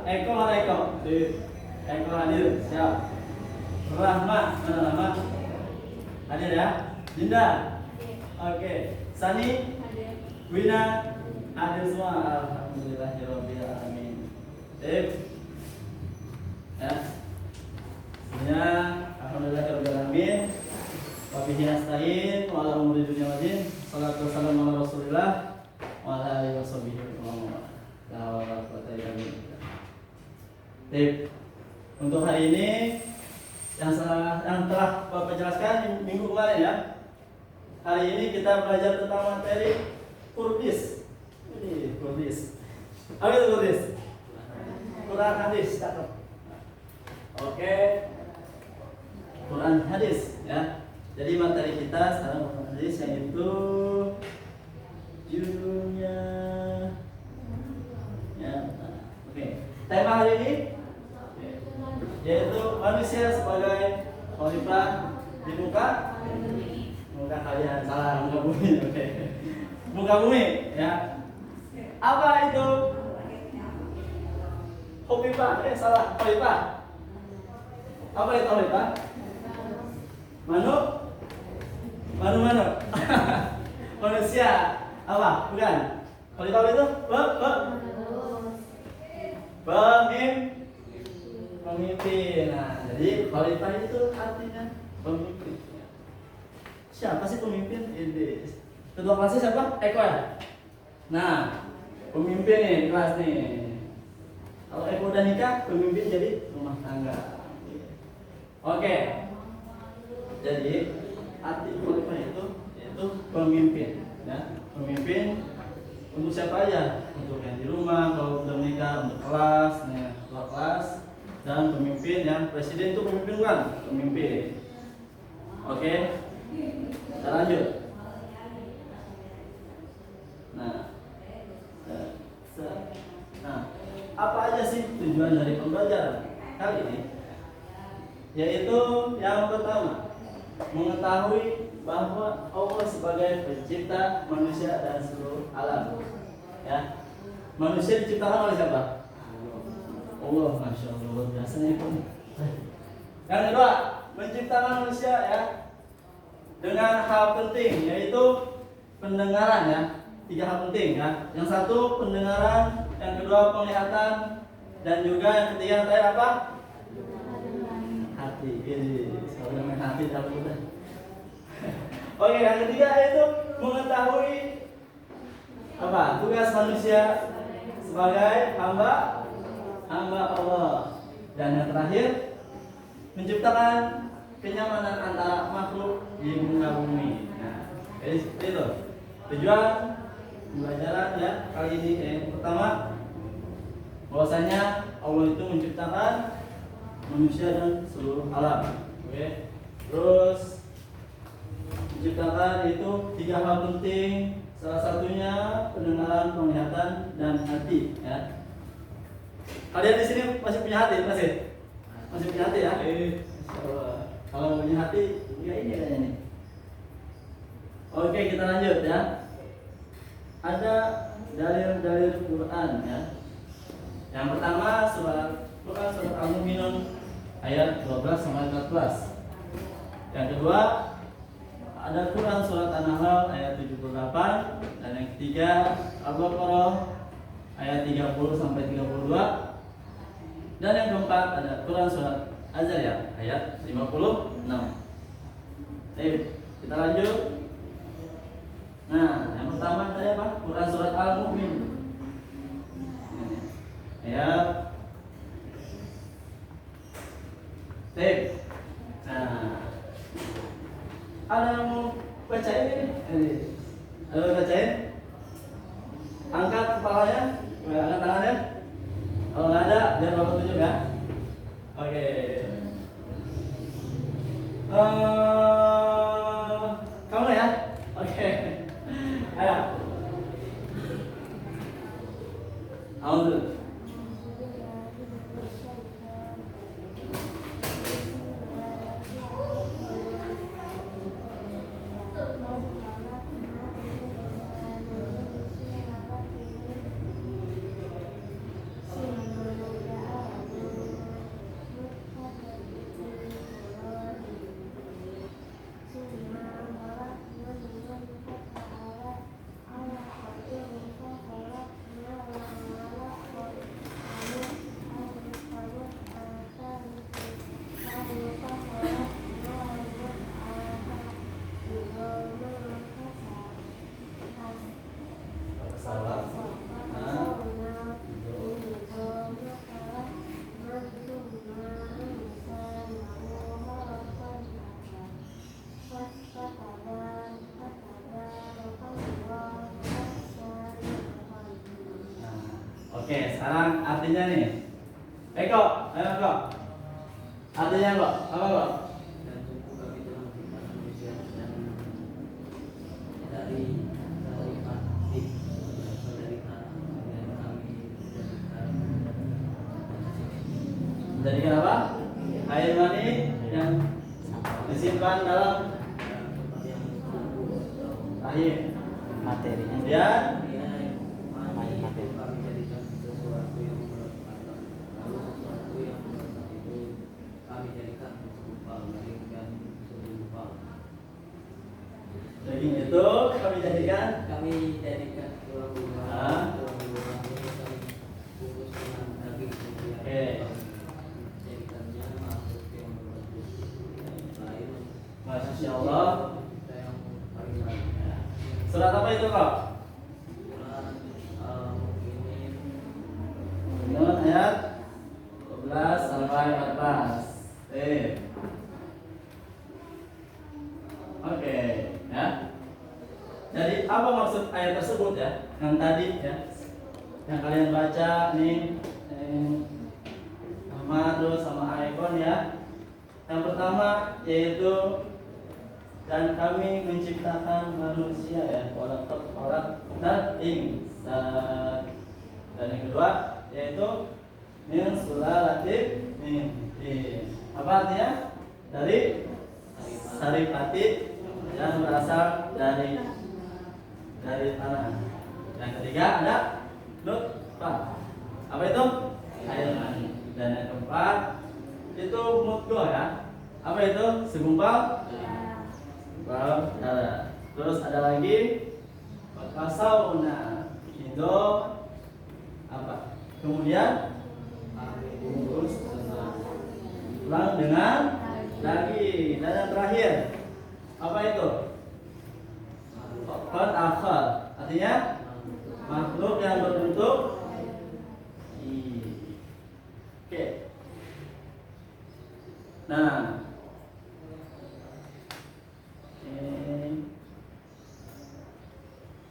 Eko mana Eko? Eko hadir, siap. Rahma, mana Rahma? Hadir ya. Dinda. Oke. Sani. Wina. Hadir semua. Alhamdulillahirabbil alamin. Sip. Ya. Semuanya alhamdulillahirabbil alamin. Wa bihi nasta'in wa ala umuri dunya waddin. Shalatu wassalamu ala Rasulillah wa ala alihi washabihi wa sallam. La hawla wa la quwwata illa billah. Sip. Untuk hari ini yang telah Bapak jelaskan minggu kemarin ya. Hari ini kita belajar tentang materi Kurdis. Ini Kurdis. Apa itu Kurdis? Quran hadis, cakep. Oke. Quran hadis ya. Jadi materi kita sekarang Quran hadis yang itu judulnya ya. Oke. Tema hari ini yaitu manusia sebagai khalifah di muka kalian, salah, muka bumi. Oke. Muka bumi ya. Apa itu khalifah? Salah, khalifah. Apa itu khalifah? Manu manusia. Apa? Bukan. Khalifah itu pemimpin. Nah, jadi khalifah itu artinya pemimpin. Siapa sih pemimpin? Ini. Ketua kelasnya siapa? Eko ya? Nah, pemimpin nih kelas nih. Kalau Eko udah nikah, pemimpin jadi rumah tangga. Oke. Jadi arti khalifah itu yaitu pemimpin, ya. Pemimpin untuk siapa aja? Untuk yang di rumah, kalau udah menikah, untuk kelas, nih, ketua kelas. Dan pemimpin yang presiden itu pemimpin kan? Pemimpin. Oke. Kita lanjut. Nah, apa aja sih tujuan dari pembelajaran kali ini? Yaitu yang pertama, mengetahui bahwa Allah sebagai pencipta manusia dan seluruh alam. Ya. Manusia diciptakan oleh siapa? Allah, masya Allah, luar biasa itu. Yang kedua, menciptakan manusia ya dengan hal penting, yaitu pendengaran ya. 3 hal penting ya. Yang satu pendengaran, yang kedua penglihatan, dan juga yang ketiga yang terakhir apa? Hati. Kalau main hati tak mudah. Oke, yang ketiga itu mengetahui apa? Tugas manusia sebagai hamba Allah. Dan yang terakhir menciptakan kenyamanan antara makhluk di muka bumi. Nah, jadi seperti itu tujuan pembelajaran ya kali ini. Yang pertama, bahwasanya Allah itu menciptakan manusia dan seluruh alam. Oke. Terus menciptakan itu 3 hal penting, salah satunya pendengaran, penglihatan, dan hati ya. Kalian di sini masih punya hati? Masih punya hati ya? Kalau punya hati, ya ini kayaknya nih. Oke, kita lanjut ya. Ada dalil-dalil Quran ya. Yang pertama surat Quran surat Al-Mu'minun ayat 12 sampai 14. Yang kedua ada Quran surat An-Nahl ayat 78, dan yang ketiga Al-Baqarah ayat 30 sampai 32. Dan yang keempat ada Quran surat Az-Zariyat ayat 56. Kita lanjut. Nah, yang pertama tadi apa? Quran surat Al-Mu'min ayat. Nah, ada yang mau bacain ini? Ada yang bacain? Angkat kepalanya, angkat tangannya. Kalau nggak ada, biar Bapak tunjuk ya. Oke. Kamu ya? Oke. Ayo. Alhamdulillah. salah. Nah, oke, sekarang artinya nih. Eko, ayo kok. Artinya kok, apa kok? Dan suku kami telah berikan manusia dan dari mati berasal dari tanah dan kami Jadikan apa? Air mani yang disimpan dalam air materinya dan kami jadikan sesuatu yang berkata lalu sesuatu yang berkata itu kami jadikan serupa dan serupa daging itu kami jadikan tulang-tulang ini kami bungkus dengan daging kemudian Oke. jadikannya makhluk yang berbentuk lain Masya Allah. kita yang paling lain Surat apa itu kok? surat Al-Mu'minin Nun ayat 12 sampai 14. Oke, ya. Jadi apa maksud ayat tersebut ya? Yang tadi ya, yang kalian baca nih, sama terus sama ikon ya. Yang pertama yaitu dan kami menciptakan manusia ya, orang dan insan. Dan yang kedua yaitu min sulalatin min tin. Apa artinya? Dari saripati yang berasal dari tanah. Yang ketiga ada nutfah. Apa itu? Air mani. Dan yang keempat itu mudghah ya. Apa itu? Segumpal darah. Terus ada lagi kasauna Indo apa? Kemudian bungkus ulang dengan daging. Dan yang terakhir apa itu? Qad akhar. Artinya makhluk yang berbentuk oke. Nah,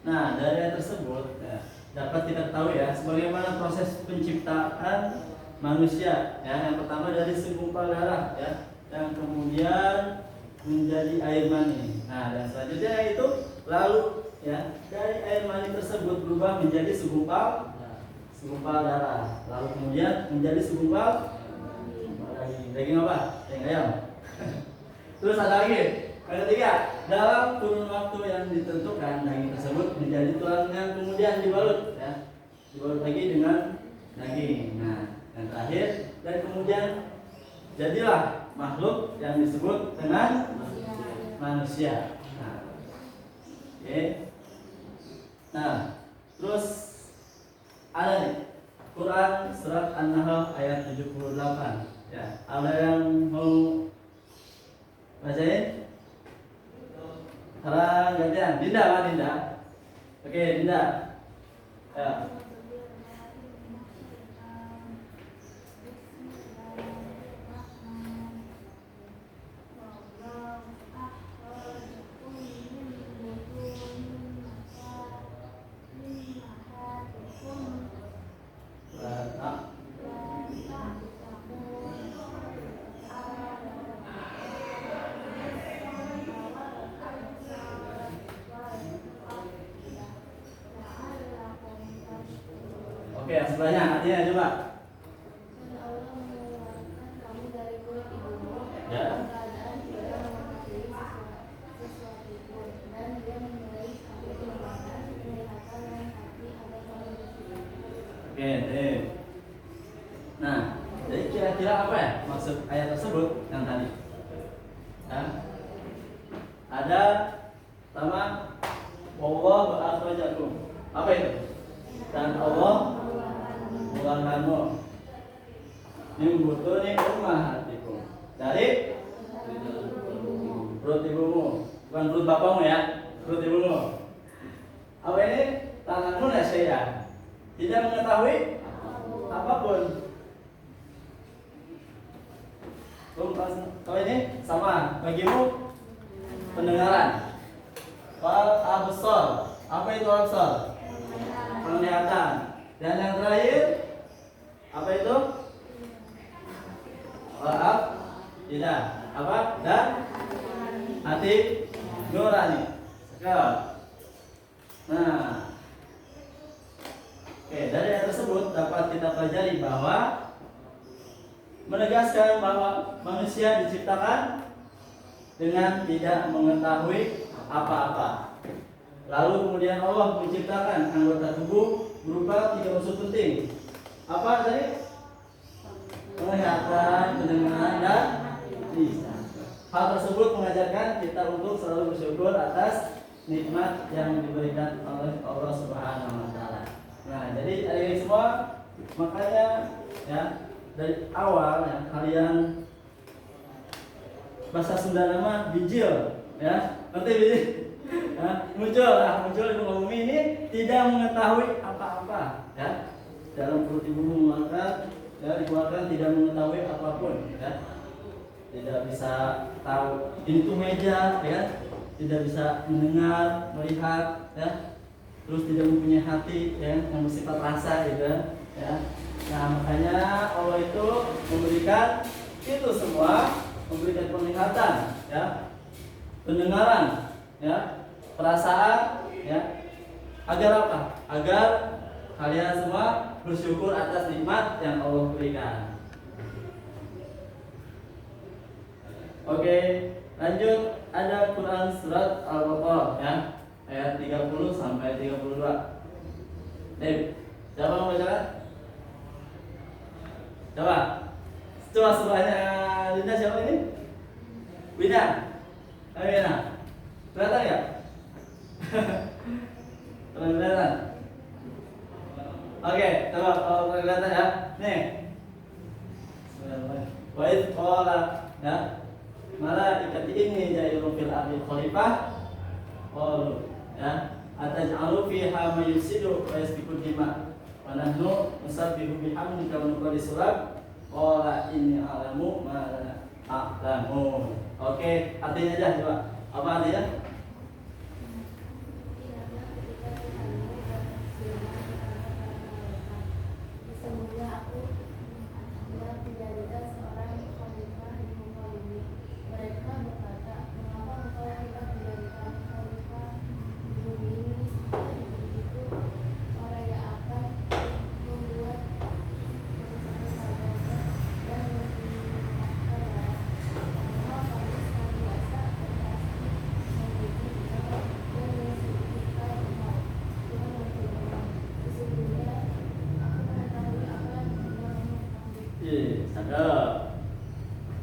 nah dari yang tersebut ya, dapat kita ketahui ya sebagaimana proses penciptaan manusia ya. Yang pertama dari segumpal darah ya, yang kemudian menjadi air mani. Nah, dan selanjutnya itu lalu ya dari air mani tersebut berubah menjadi segumpal darah, lalu kemudian menjadi segumpal daging apa? Daging ayam. Terus ada lagi yang ketiga, dalam kurun waktu yang ditentukan daging tersebut menjadi tulang yang kemudian dibalut ya, dibalut lagi dengan daging. Nah, yang terakhir dan kemudian jadilah makhluk yang disebut dengan manusia. Nah, oke. Nah, terus ada nih Quran surat An-Nahl ayat 78 ya. Ada yang mau bacain? Sekarang gantian Dinda, Pak Dinda. Oke, Dinda. Ya. Oke, yang sebelahnya artinya coba. Ya. Oke, nah, jadi kira-kira apa ya maksud ayat tersebut yang tadi? Ya. Ada pertama, wallahu akhrajakum. Apa itu? Dan Allah mengeluarkanmu min butuni ummahatikum, dari perut ibumu, bukan perut bapakmu ya, perut ibumu. Apa ini? Tanganmu nasi syai'an. Tidak mengetahui apapun. Kalau ini sama bagimu pendengaran. Wal absar. Apa itu absar? Penglihatan. Dan yang terakhir apa itu? Wal tidak. Apa? Dan hati nurani. Sekarang. Nah, oke, dari yang tersebut dapat kita pelajari bahwa menegaskan bahwa manusia diciptakan dengan tidak mengetahui apa-apa. Lalu kemudian Allah menciptakan anggota tubuh berupa 3 unsur penting. Apa tadi? Penglihatan, pendengaran, dan lisan. Hal tersebut mengajarkan kita untuk selalu bersyukur atas nikmat yang diberikan oleh Allah Subhanahu wa taala. Nah, jadi ini semua makanya ya dari awal ya kalian bahasa Sunda nama bijil ya. Nanti bijil ya, muncul di muka bumi ini tidak mengetahui apa-apa ya. Dalam perut ibu mengeluarkan ya dikeluarkan tidak mengetahui apapun ya. Tidak bisa tahu ini tuh meja ya. Tidak bisa mendengar, melihat, ya, terus tidak mempunyai hati, ya, yang bersifat rasa, gitu, ya. Nah, makanya Allah itu memberikan itu semua, memberikan penglihatan, ya, pendengaran, ya, perasaan, ya, agar apa? Agar kalian semua bersyukur atas nikmat yang Allah berikan. Oke. Lanjut, ada Quran surat Al-Baqarah ya, ayat 30 sampai 32. Siapa mau baca? Coba surahnya Linda siapa ini? Wina. Wina. Kelihatan ya? Kelihatan. Oke, coba kalau kelihatan ya. Nih. Baik, qala ya. Malaikat ini jailun fil ardi khalifah. Qalu ya, ataj'alu fiha may yufsidu wa yasfiku dima wa nahnu nusabbihu bihamdika wa nuqaddisu lak. Qala inni a'lamu ma la ta'lamun. Oke, artinya aja coba. Apa artinya?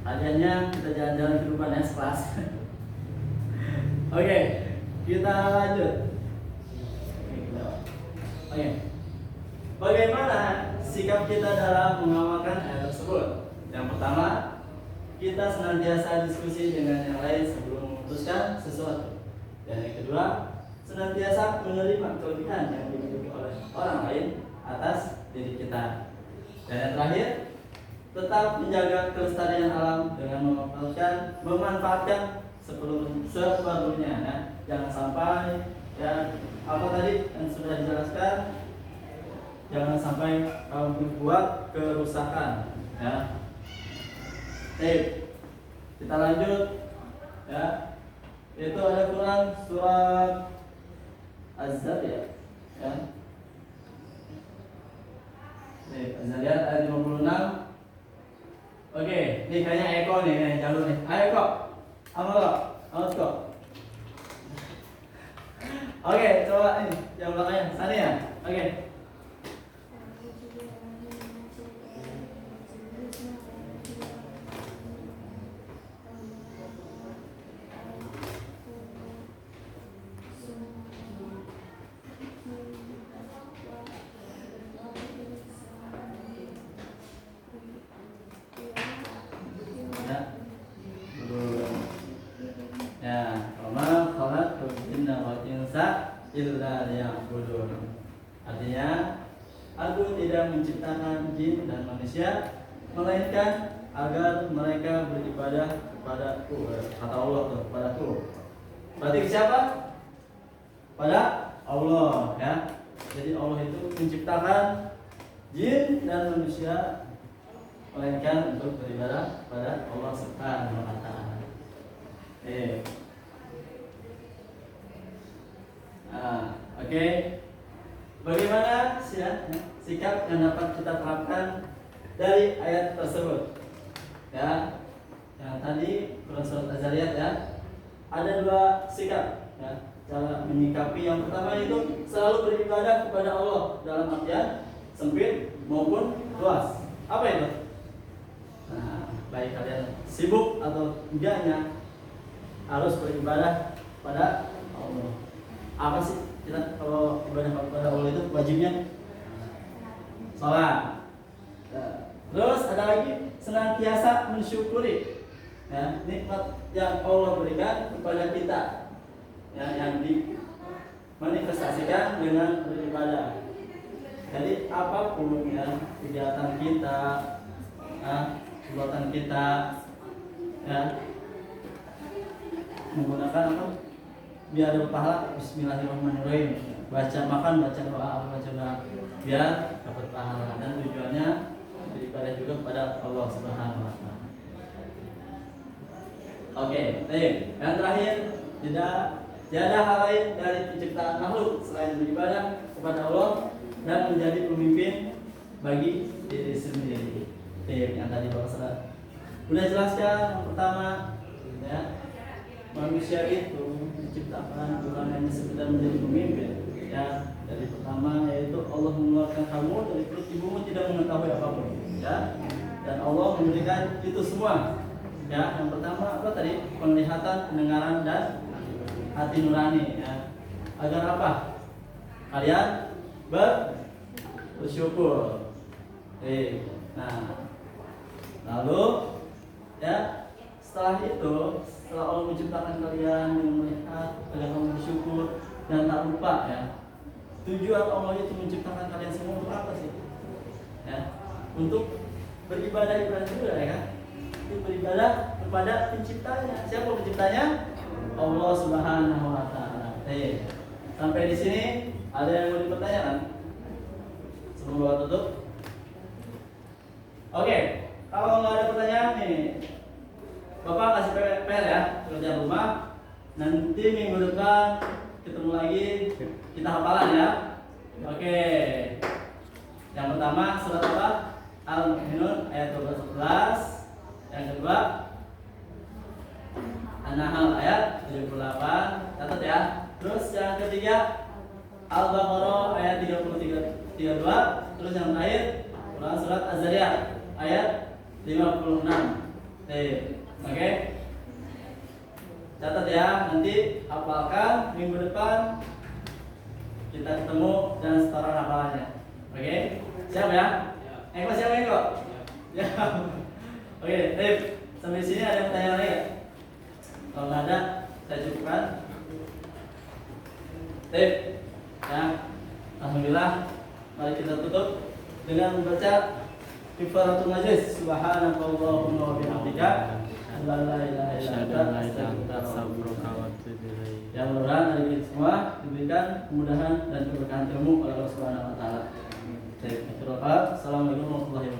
Hadiahnya kita jalan-jalan ke depan ya kelas. Oke, kita lanjut. Oke. Bagaimana sikap kita dalam mengamalkan ayat tersebut? Yang pertama, kita senantiasa diskusi dengan yang lain sebelum memutuskan sesuatu. Dan yang kedua, senantiasa menerima kelebihan yang dimiliki oleh orang lain atas diri kita. Dan yang terakhir, tetap menjaga kelestarian alam dengan memanfaatkan sepenuhnya ya. Jangan sampai ya apa tadi yang sudah dijelaskan, jangan sampai membuat kerusakan ya. Kita lanjut ya. Itu ada Quran surat Az-Zariyat ya. Az-Zariyat ayat 56. Oke, ini kayaknya Eko nih, jalur nih. Ayo Eko, awas kok. Oke, coba ini yang belakangnya, sana ya. Oke. Artinya, Aku tidak menciptakan jin dan manusia, melainkan agar mereka beribadah kepadaku. Kata Allah tuh, kepadaku. Berarti siapa? Pada Allah, ya. Jadi Allah itu menciptakan jin dan manusia, melainkan untuk beribadah pada Allah Subhanahu wa Ta'ala. Oke. Bagaimana sikap yang dapat kita terapkan dari ayat tersebut? Ya, yang tadi surat Az-Zariyat ya. Ada 2 sikap ya, cara menyikapi. Yang pertama itu selalu beribadah kepada Allah dalam artian sempit maupun luas. Apa itu? Nah, baik kalian sibuk atau enggaknya harus beribadah pada Allah. Apa sih kita kalau ibadah kepada Allah itu wajibnya? Salat. Terus ada lagi senantiasa mensyukuri ya, nikmat yang Allah berikan kepada kita ya, yang dimanifestasikan dengan beribadah. Jadi apapun ya kegiatan kita, perbuatan kita ya, menggunakan apa? Biar ada pahala. Bismillahirrahmanirrahim. Baca makan, baca doa, baca doa biar dapat pahala, dan tujuannya beribadah juga kepada Allah Subhanahu wa Ta'ala. Oke, baik. Yang terakhir, tidak ada hal lain dari penciptaan makhluk selain beribadah kepada Allah dan menjadi pemimpin bagi diri sendiri. Yang tadi Bapak sudah jelaskan. Yang pertama, ya, manusia itu diciptakan bukan hanya sekedar menjadi pemimpin. Ya, dari pertama yaitu Allah mengeluarkan kamu dari perut ibumu tidak mengetahui apapun. Ya, dan Allah memberikan itu semua. Ya, yang pertama apa tadi? Penglihatan, pendengaran, dan hati nurani. Ya, agar apa? Kalian bersyukur. Nah, lalu ya setelah Allah menciptakan kalian dengan melihat agar kamu bersyukur dan tak lupa ya. Tujuan Allah itu menciptakan kalian semua untuk apa sih? Ya, untuk beribadah juga ya kan? Untuk beribadah kepada penciptanya. Siapa penciptanya? Allah Subhanahu wa Ta'ala. Sampai di sini ada yang mau dipertanyakan? Sebelum Bapak tutup. Oke, kalau nggak ada pertanyaan nih, Bapak kasih PR ya, kerjaan rumah. Nanti minggu depan ketemu lagi, kita hafalan ya. Oke. Yang pertama surat apa? Al-Mu'minun ayat 12-11. Yang kedua An-Nahl ayat 78. Catat ya. Terus yang ketiga Al-Baqarah ayat 33-32. Terus yang terakhir surat Az-Zariyat ayat 56. Oke. Catat ya, nanti hafalkan, minggu depan kita ketemu dan setoran hafalannya. Oke? Siap ya? Eko siap Eko? Ya. Oke, sampai sini ada pertanyaan lagi nggak? Kalau nggak ada, saya cukupkan. Ya. Alhamdulillah, mari kita tutup dengan membaca Kifaratul Majlis. Subhanakallahumma wa bihamdika, la ilaha illa anta, astaghfiruka wa atubu ilaik. Ya, mudah-mudahan hari ini semua diberikan kemudahan dan keberkahan ilmu oleh Allah Subhanahu wa Taala. Assalamualaikum warahmatullahi wabarakatuh.